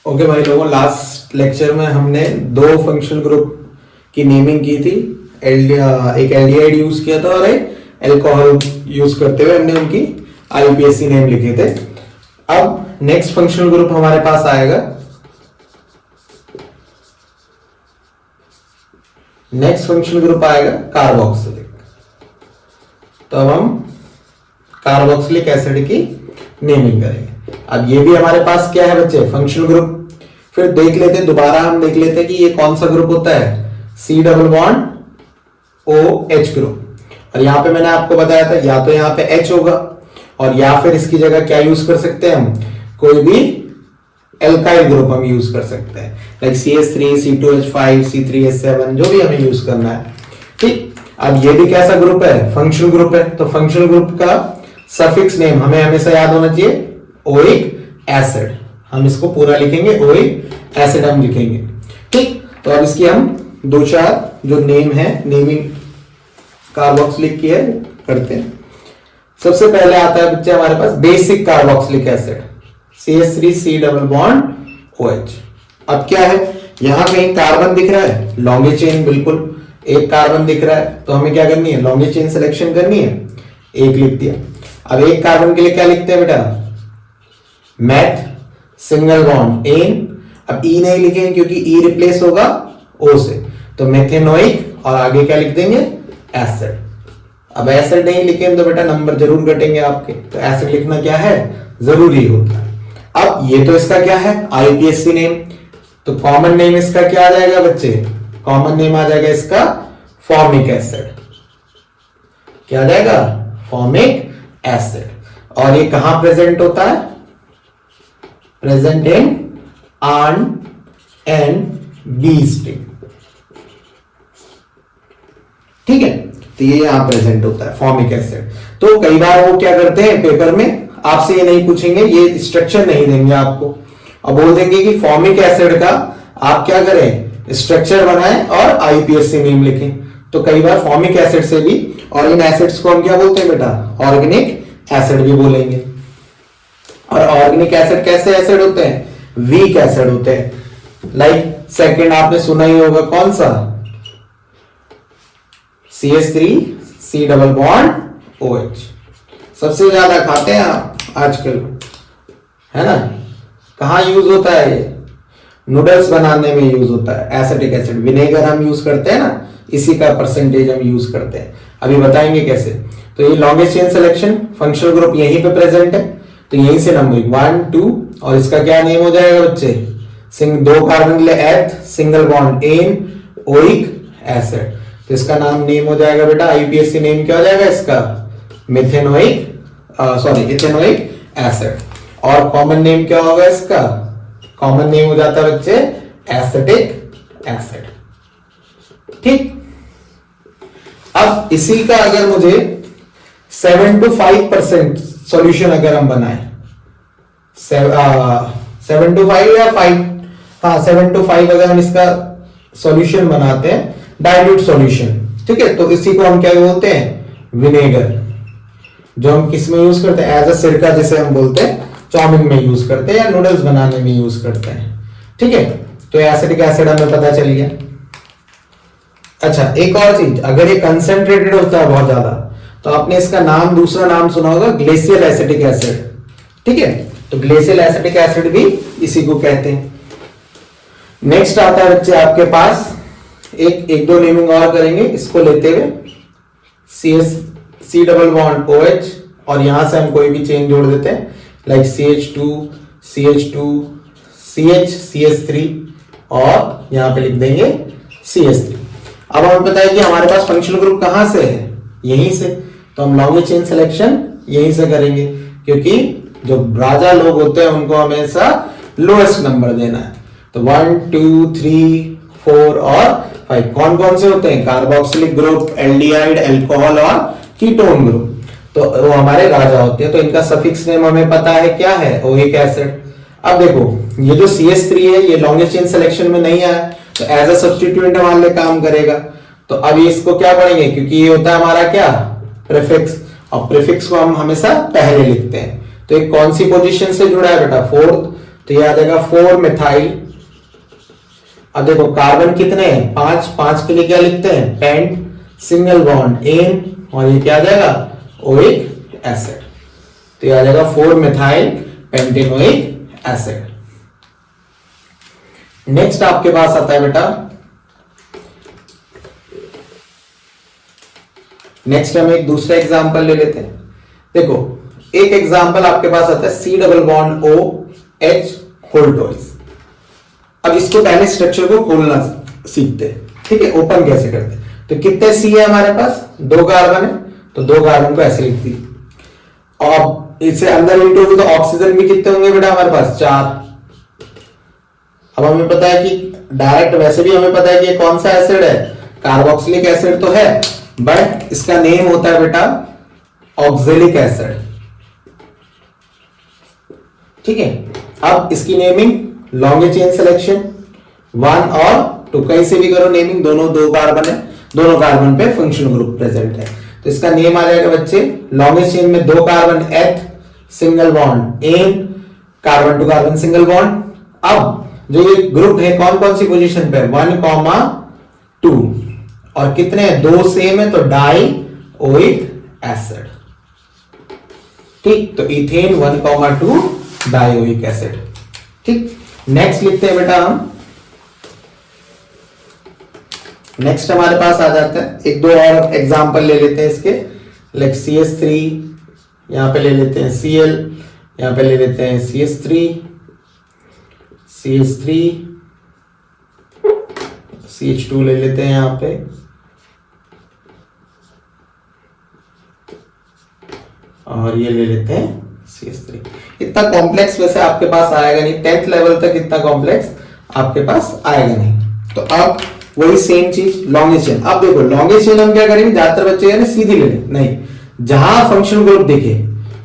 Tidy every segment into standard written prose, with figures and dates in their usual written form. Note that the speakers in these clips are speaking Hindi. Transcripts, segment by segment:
ओके भाई लोगों, लास्ट लेक्चर में हमने दो फंक्शनल ग्रुप की नेमिंग की थी। एक एल्डिहाइड यूज किया था और एक अल्कोहल यूज करते हुए हमने उनकी आईयूपीएसी नेम लिखे थे। अब नेक्स्ट फंक्शनल ग्रुप हमारे पास आएगा, नेक्स्ट फंक्शनल ग्रुप आएगा कार्बोक्सिलिक। तो अब हम कार्बोक्सिलिक एसिड की नेमिंग करेंगे। अब ये भी हमारे पास क्या है बच्चे, फंक्शनल ग्रुप। फिर देख लेते हैं, दोबारा हम देख लेते हैं कि ये कौन सा ग्रुप होता है, C double bond O H group. और यहां पे मैंने आपको बताया था या तो यहां पे एच होगा और या फिर इसकी जगह क्या यूज कर सकते हैं हम, कोई भी एल्काइल ग्रुप हम यूज कर सकते हैं, लाइक CH3, C2H5, C3H7, जो भी हमें यूज करना है। ठीक, अब ये भी कैसा ग्रुप है, फंक्शनल ग्रुप है। तो फंक्शनल ग्रुप का सफिक्स नेम हमें हमेशा याद होना चाहिए, ओइक एसिड। हम इसको पूरा लिखेंगे, ओइक एसिड हम लिखेंगे। ठीक, तो अब इसकी हम दो चार जो नेम है, नेमिंग कार्बोक्सिलिक की है, करते हैं। सबसे पहले आता है बच्चे हमारे पास basic carboxylic acid, CH3C double bond OH। अब क्या है, यहां कहीं कार्बन दिख रहा है, लॉन्गे चेन, बिल्कुल एक कार्बन दिख रहा है, तो हमें क्या करनी है, लॉन्गे चेन सिलेक्शन करनी है, एक लिख दिया। अब एक कार्बन के लिए क्या लिखते हैं बेटा, मेथ सिंगल बॉन्ड एन। अब ई नहीं लिखेंगे क्योंकि ई रिप्लेस होगा ओ से, तो मेथेनोइक और आगे क्या लिख देंगे, एसिड। अब एसिड नहीं लिखेंगे तो बेटा नंबर जरूर घटेंगे आपके, तो एसिड लिखना क्या है, जरूरी होता है। अब ये तो इसका क्या है, आईपीएससी नेम। तो कॉमन नेम इसका क्या आ जाएगा बच्चे, कॉमन नेम आ जाएगा इसका फॉर्मिक एसिड। क्या आ जाएगा, फॉर्मिक एसिड। और ये कहां प्रेजेंट होता है, प्रेजेंट इन आन एंड बी स्ट्रिंग। ठीक है, तो ये यहां प्रेजेंट होता है फॉर्मिक एसिड। तो कई बार वो क्या करते हैं, पेपर में आपसे ये नहीं पूछेंगे, ये स्ट्रक्चर नहीं देंगे आपको, और बोल देंगे कि फॉर्मिक एसिड का आप क्या करें, स्ट्रक्चर बनाएं और आईपीएससी नेम लिखें। तो कई बार फॉर्मिक एसिड से भी, और इन एसिड्स को हम क्या बोलते हैं बेटा, ऑर्गेनिक एसिड भी बोलेंगे। और ऑर्गेनिक एसिड कैसे एसिड होते हैं, वीक एसिड होते हैं। लाइक सेकंड आपने सुना ही होगा, कौन सा, CH3C डबल बॉन्ड OH। सबसे ज्यादा खाते हैं आप आजकल, है ना। कहां यूज होता है ये, नूडल्स बनाने में यूज होता है एसिटिक एसिड। विनेगर हम यूज करते हैं ना, इसी का परसेंटेज हम यूज करते हैं, अभी बताएंगे कैसे। तो ये longest chain selection functional group यहीं पे प्रेजेंट है, तो यहीं से नंबरिंग 1 2, और इसका क्या नेम हो जाएगा बच्चे, दो कार्बन के लिए eth single bond ane oic acid. तो इसका नाम नेम हो जाएगा बेटा, आईपीएससी नेम क्या हो जाएगा इसका, मिथेनोइक इथेनोइक एसिड। और कॉमन नेम क्या होगा इसका, कॉमन नेम हो जाता है बच्चे एसिटिक एसिड। ठीक, अब इसी का अगर मुझे 7 to 5% सॉल्यूशन अगर हम बनाए, 7 to 5 या 5, हाँ 7 to 5 अगर हम इसका सॉल्यूशन बनाते हैं, डाइल्यूट सॉल्यूशन, ठीक है, तो इसी को हम क्या बोलते हैं, विनेगर, जो हम किस में यूज करते हैं, एज अ सिरका जिसे हम बोलते हैं, चाउमीन में यूज करते हैं या नूडल्स बनाने में यूज करते हैं। ठीक है, तो एसिटिक एसिड हमें पता चल गया। अच्छा, एक और चीज, अगर ये कंसेंट्रेटेड होता है बहुत ज्यादा, तो आपने इसका नाम, दूसरा नाम सुना होगा, ग्लेशियल एसिटिक एसिड। ठीक है, तो ग्लेशियल एसिटिक एसिड भी इसी को कहते हैं। नेक्स्ट आता है बच्चे आपके पास, एक दो नेमिंग और करेंगे इसको लेते हुए, CH3 डबल बॉन्ड OH, और यहां से हम कोई भी चेन जोड़ देते हैं, लाइक CH2 CH2 CH3, और यहां पे लिख देंगे CH3। अब हमें पता है कि हमारे पास फंक्शनल ग्रुप कहां से है, यहीं से, तो हम लॉन्ग चेन सिलेक्शन यहीं से करेंगे, क्योंकि जो राजा लोग होते हैं उनको हमेशा लोएस्ट नंबर देना है। तो 1 2 3 4 और 5 कौन कौन से होते हैं, कार्बोक्सिलिक ग्रुप, एल्डिहाइड, अल्कोहल और कीटोन ग्रुप, तो वो हमारे राजा होते हैं। तो इनका सफिक्स नेम हमें पता है क्या है, ओइक एसिड। अब देखो ये जो CH3 है, ये लॉन्गेस्ट चेन सिलेक्शन में नहीं आया, तो एज अ सब्स्टिट्यूएंट हमारे लिए काम करेगा। तो अब इसको क्या पढ़ेंगे, क्योंकि ये होता है हमारा क्या, प्रीफिक्स, और प्रीफिक्स को हम हमेशा पहले लिखते हैं। तो एक कौन सी पोजीशन से जुड़ा है बेटा, 4th, तो ये आ जाएगा 4 मिथाइल। अब देखो कार्बन कितने हैं, 5, 5 के लिए क्या लिखते हैं, पेंट सिंगल बॉन्ड एन, और ये क्या आ जाएगा, ओइक एसिड। तो ये आ जाएगा 4 मिथाइल पेंटेनोइक एसिड। नेक्स्ट आपके पास आता है बेटा, नेक्स्ट हम एक दूसरा एग्जांपल ले लेते हैं। देखो एक एग्जांपल आपके पास आता है C double bond O H होल टॉइस। अब इसको पहले स्ट्रक्चर को खोलना सीखते हैं, ठीक है, ओपन कैसे करते हैं। तो कितने C है हमारे पास, 2 कार्बन है, तो 2 कार्बन को ऐसे लिख दी, और इसे अंदर इंटू तो ऑक्सीजन भी कितने होंगे बेटा हमारे पास, 4। अब हमें पता है कि डायरेक्ट वैसे भी हमें पता है कि ये कौन सा एसिड है, कार्बोक्सिलिक एसिड तो है, बट इसका नेम होता है बेटा ऑक्जेलिक एसिड, ठीक है। अब इसकी नेमिंग लॉन्ग चेन सिलेक्शन 1 और 2, कहीं से भी करो नेमिंग, दोनों 2 कार्बन है, दोनों कार्बन पे फंक्शनल ग्रुप प्रेजेंट है, तो इसका नेम आ जाएगा बच्चे लॉन्ग चेन में 2 carbon eth single bond ane, carbon to carbon single bond. अब जो ये ग्रुप है कौन कौन सी पोजीशन पे, 1,2, और कितने 2 सेम है, तो डाई ओइक एसिड, ठीक। तो इथेन 1,2 डाइओइक एसिड, ठीक। नेक्स्ट लिखते हैं बेटा हम, नेक्स्ट हमारे पास आ जाता है, एक दो और एग्जांपल ले लेते हैं इसके, लाइक CH3, यहां पे ले लेते हैं Cl, यहां पे ले लेते हैं CH3, CH2 ले लेते हैं यहां पे, और ये ले लेते हैं CH3। इतना कॉम्प्लेक्स वैसे आपके पास आएगा नहीं, 10th लेवल तक इतना कॉम्प्लेक्स आपके पास आएगा नहीं। तो अब वही सेम चीज लॉन्ग चेन। अब देखो लॉन्ग चेन हम क्या करेंगे, ज्यादातर बच्चे यानी सीधी ले लें, नहीं, जहां फंक्शनल ग्रुप दिखे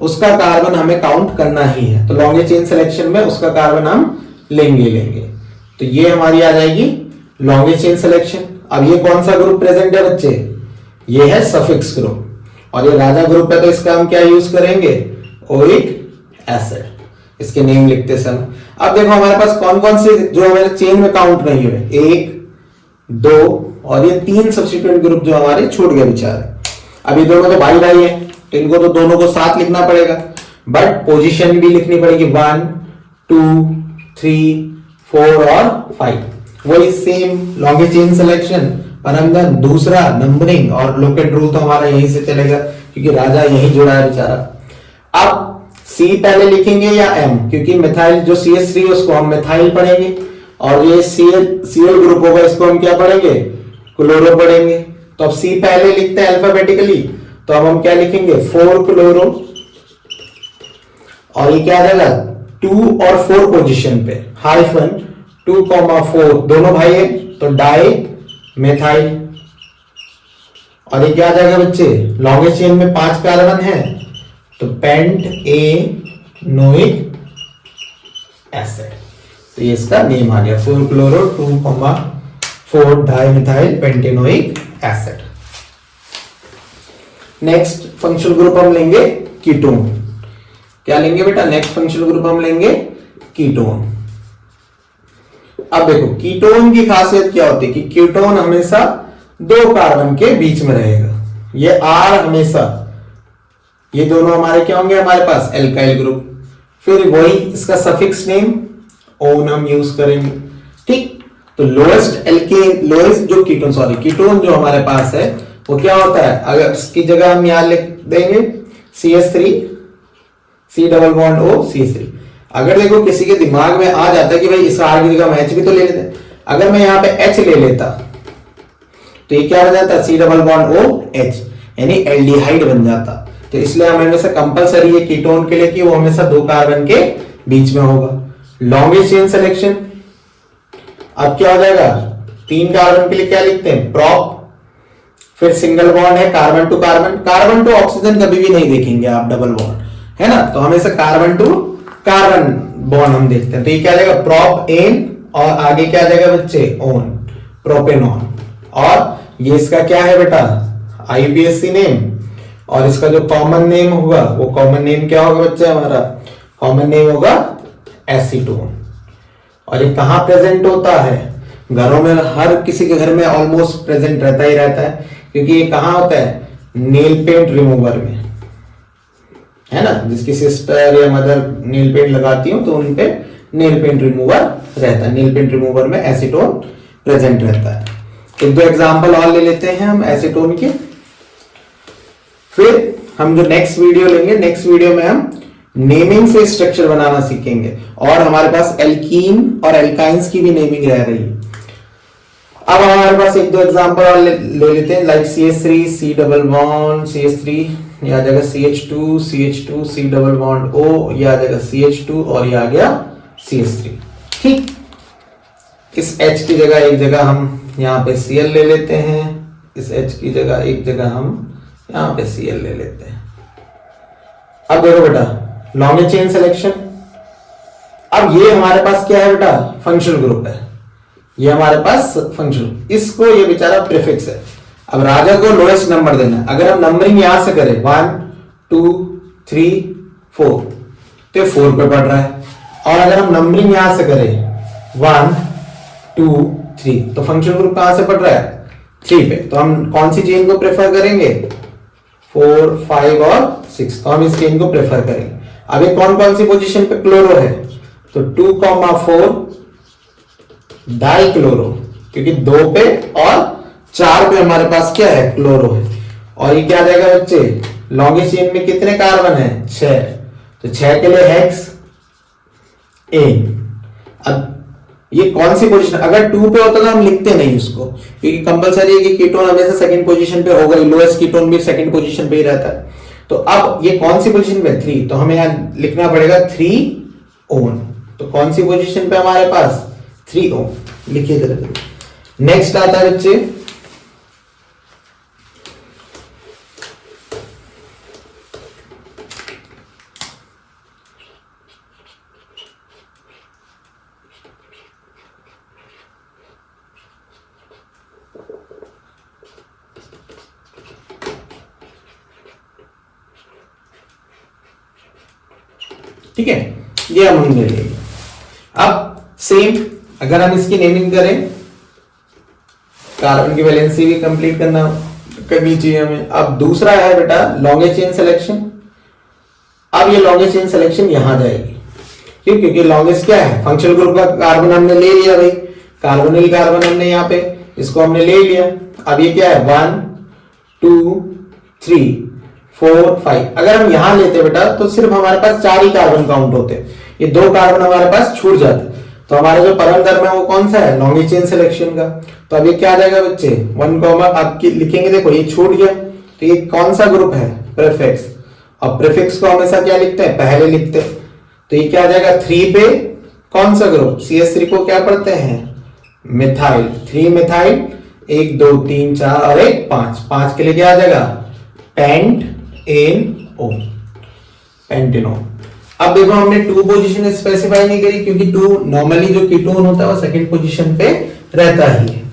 उसका कार्बन हमें काउंट करना ही है, तो लॉन्ग चेन सिलेक्शन में उसका कार्बन हम लेंगे। तो ये हमारी आ जाएगी लॉन्ग चेन सिलेक्शन। अब ये कौन सा ग्रुप प्रेजेंट है बच्चे, ये है सफिक्स ग्रुप, और ये राजा ग्रुप है, तो इसका हम क्या यूज करेंगे, ओइक एसिड, इसके नेम लिखते समय। अब देखो हमारे पास कौन कौन से जो हमारे चेन में काउंट नहीं हुए, 1, 2 और ये 3 सब्स्टिट्यूएंट ग्रुप जो हमारे छूट गए बेचारे। अब ये दोनों तो भाई भाई है, तो इनको तो दोनों को साथ लिखना पड़ेगा, बट पोजीशन भी लिखनी पड़ेगी, 1, 2, 3, 4 और 5। वही सेम लॉन्ग चेन सिलेक्शन, पर अंदर दूसरा नंबरिंग और लोकेट रूल तो हमारा यहीं से चलेगा, क्योंकि राजा यहीं जुड़ा है बेचारा। अब C पहले लिखेंगे या M, क्योंकि मिथाइल जो CH3 उसको हम मिथाइल पढ़ेंगे, और ये Cl ग्रुप होगा, इसको हम क्या पढ़ेंगे, क्लोरो पढ़ेंगे। तो अब C पहले लिखते हैं अल्फाबेटिकली, तो अब हम क्या लिखेंगे, 4 क्लोरो, और ये क्या आ जाएगा 2 और 4 पोजीशन पे हाइफन 2,4, दोनों भाई है, तो डाई मेथाइल, और ये क्या आ जाएगा बच्चे, लॉन्गेस्ट चेन में 5 कार्बन है, तो पेंट ए नोइक एसिड। तो ये इसका नेम आ गया 4 chloro 2,4 dimethyl pentanoic acid. Next functional group हम लेंगे कीटोन। क्या लेंगे बेटा, नेक्स्ट फंक्शनल ग्रुप हम लेंगे कीटोन। अब देखो कीटोन की खासियत क्या होती है कि कीटोन हमेशा 2 कार्बन के बीच में रहेगा, ये R हमेशा, ये दोनों हमारे क्या होंगे, हमारे पास एल्काइल ग्रुप, फिर वही इसका सफिक्स नेम ओन हम यूज करेंगे, ठीक। तो लोएस्ट जो कीटोन जो हमारे पास है वो क्या होता है, अगर इसकी जगह हम यहां लिख देंगे CH3 C double bond O CH3। अगर देखो किसी के दिमाग में आ जाता है कि भाई इस R की जगह हम H भी तो ले लेते हैं, अगर मैं यहां पे H ले लेता तो ये क्या हो जाता, C double bond O H, यानी एल्डिहाइड बन जाता। तो इसलिए हमें हमेशा कंपलसरी है कीटोन के लिए कि वो हमेशा 2 कार्बन के बीच में होगा। लॉन्गेस्ट चेन सिलेक्शन, अब क्या हो जाएगा, 3 कार्बन के लिए क्या लिखते हैं, प्रॉप, फिर सिंगल बॉन्ड है carbon to carbon, carbon to oxygen कभी भी नहीं देखेंगे आप डबल बॉन्ड, है ना, तो हमेशा कार्बन टू कार्बन बॉन्ड हम देखते हैं। तो ये क्या जाएगा, प्रॉप एन, और आगे क्या जाएगा बच्चे, ओन, प्रोपेनॉन, और ये इसका क्या है बेटा, IUPAC नेम, और इसका जो कॉमन नेम होगा वो कॉमन नेम क्या होगा बच्चे, हमारा कॉमन नेम होगा एसीटोन। और ये कहां प्रेजेंट होता है? घरों में, हर किसी के घर में ऑलमोस्ट प्रेजेंट रहता ही रहता है, क्योंकि ये कहां होता है? नेल पेंट रिमूवर में, है ना। जिसकी सिस्टर या मदर नेल पेंट लगाती हो तो उन पे नेल पेंट रिमूवर रहता है। नेल पेंट रिमूवर में एसीटोन प्रेजेंट रहता है। एक दो एग्जांपल और ले लेते हैं हम एसीटोन के, फिर हम जो नेक्स्ट वीडियो लेंगे, नेक्स्ट वीडियो में हम नेमिंग से स्ट्रक्चर बनाना सीखेंगे, और हमारे पास एल्कीन और एल्काइंस की भी नेमिंग रह रही है। अब हमारे पास एक दो एग्जांपल और ले लेते हैं, like CH3 C double bond CH3, ये आ जाएगा CH2 CH2 C double bond O, ये आ जाएगा CH2 और ये आ गया CH3। ठीक, इस H की जगह एक जगह हम यहाँ पे Cl ले लेते हैं, इस H की जगह एक जगह हम यहाँ पे Cl ले लेते हैं। अब देखो बेटा, लॉन्ग चेन सिलेक्शन। अब ये हमारे पास क्या है बेटा? फंक्शनल ग्रुप है, ये हमारे पास फंक्शन, इसको ये बेचारा प्रीफिक्स है। अब राजा को लोएस्ट नंबर देना है। अगर हम नंबरिंग यहां से करें 1 2 3 4 तो ये 4 पे पड़ रहा है, और अगर हम नंबरिंग यहां से करें 1 2 3 तो फंक्शन ग्रुप कहां से पड़ रहा है? 3 पे। तो हम कौन सी चेन को प्रेफर करेंगे? 4 5 और 6, तो हम इस चेन को प्रेफर करेंगे। अब ये कौन कौन सी पोजीशन पे क्लोरो है? तो 2,4 डाइक्लोरो, क्योंकि 2 पे और 4 पे हमारे पास क्या है? क्लोरो है। और ये क्या आ जाएगा बच्चे? लॉन्गेस्ट चेन में कितने कार्बन है? 6, तो 6 के लिए हेक्स एन। अब ये कौन सी पोजीशन? अगर 2 पे होता तो हम लिखते नहीं उसको, क्योंकि कंपलसरी है कि कीटोन हमेशा सेकंड पोजीशन पे होगा, लोएस्ट कीटोन भी सेकंड पोजीशन पे ही रहता है। तो अब ये कौन सी पोजीशन पे? 3, तो हमें यहां लिखना पड़ेगा 3 ओन। तो कौन सी पोजीशन पे हमारे पास? 3 ओम। लिखिए जरा। नेक्स्ट आता है बच्चे ठीक है, ये हम ले लेंगे। अब सेम अगर हम इसकी नेमिंग करें, कार्बन की वैलेंसी भी कंप्लीट करनी चाहिए हमें। अब दूसरा है बेटा लॉन्गेस्ट चेन सिलेक्शन। अब ये लॉन्गेस्ट चेन सिलेक्शन यहां जाएगी, क्यों? क्योंकि लॉन्गेस्ट क्या है? फंक्शनल ग्रुप का कार्बन हमने ले लिया भाई, कार्बोनिल कार्बन हमने यहाँ पे इसको हमने ले लिया। अब ये क्या है? 1 2 3 4 5। अगर हम यहां लेते बेटा तो सिर्फ हमारे पास 4 ही कार्बन काउंट होते, ये 2 कार्बन हमारे पास छूट जाते। तो हमारा जो परम धर्म है वो कौन सा है? लॉन्गेस्ट चेन सिलेक्शन का। तो अब ये क्या आ जाएगा बच्चे? 1 कॉमा, आपकी लिखेंगे, देखो ये छूट गया, तो ये कौन सा ग्रुप है? प्रीफिक्स। और प्रीफिक्स को हमेशा क्या लिखते हैं? पहले लिखते हैं। तो ये क्या आ जाएगा? 3 पे कौन सा ग्रुप? CH3 को क्या पढ़ते हैं? मिथाइल। 3 मिथाइल, 1 2 3 4 और 1 5। 5 के लिए क्या आ जाएगा? Pent an o, pentanone. अब देखो हमने 2 पोजीशन स्पेसिफाई नहीं करी, क्योंकि 2 नॉर्मली जो कीटोन होता है वो सेकंड पोजीशन पे रहता ही है।